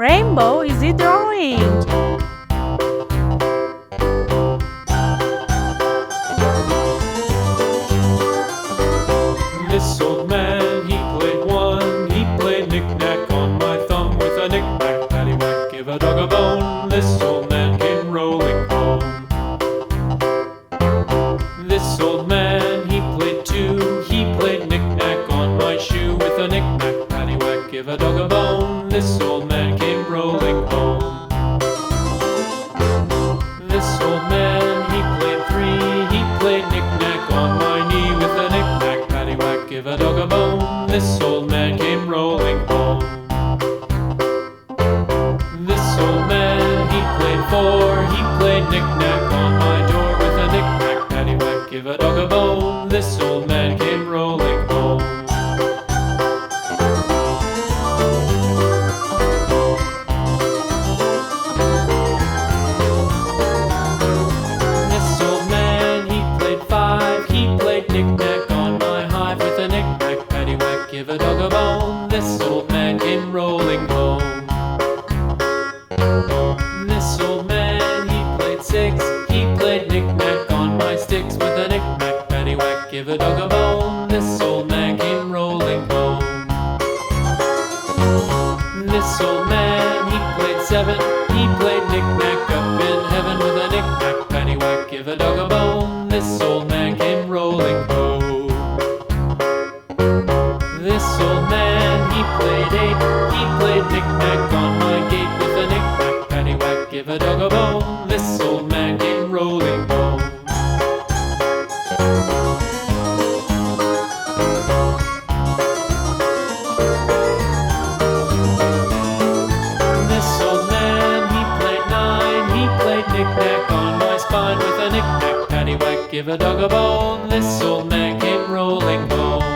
rainbow is he drawing? This old man, he played one. He played knick-knack on my thumb with a knick-knack, paddywhack, give a dog a bone. This old man came rolling home. This old man, he played two. He played knick-knack on my shoe with a knick-knack, paddywhack, give a dog a bone. This old man came rolling home. This old man, he played three. He played knick-knack on my knee with a knick-knack, paddywhack, give a dog a bone. This old man came rolling home. This old man, he played four. He played knick-knack on my door with a knick-knack, paddywhack, give a dog a bone. This old man came rolling home. This old man, he played five. He played knick-knack on my hive with a knick-knack, paddywhack, give a dog a bone. This old man came rolling home. This old man, he played six. He played knick-knack on my sticks with a knick-knack, paddywhack, give a dog a bone. This old man came rolling home. This old man, he played seven. He played knick-knack up in heaven with a knick-knack, paddywhack, give a dog a bone. This old man came rolling home. This old man, he played eight. He played knick-knack on my gate with a knick-knack, paddywhack, give a dog a bone. This old man came rolling home. This old man, he played nine. He played knick-knack on my spine with a knick-knack, paddywhack, give a dog a bone. This old man came rolling home.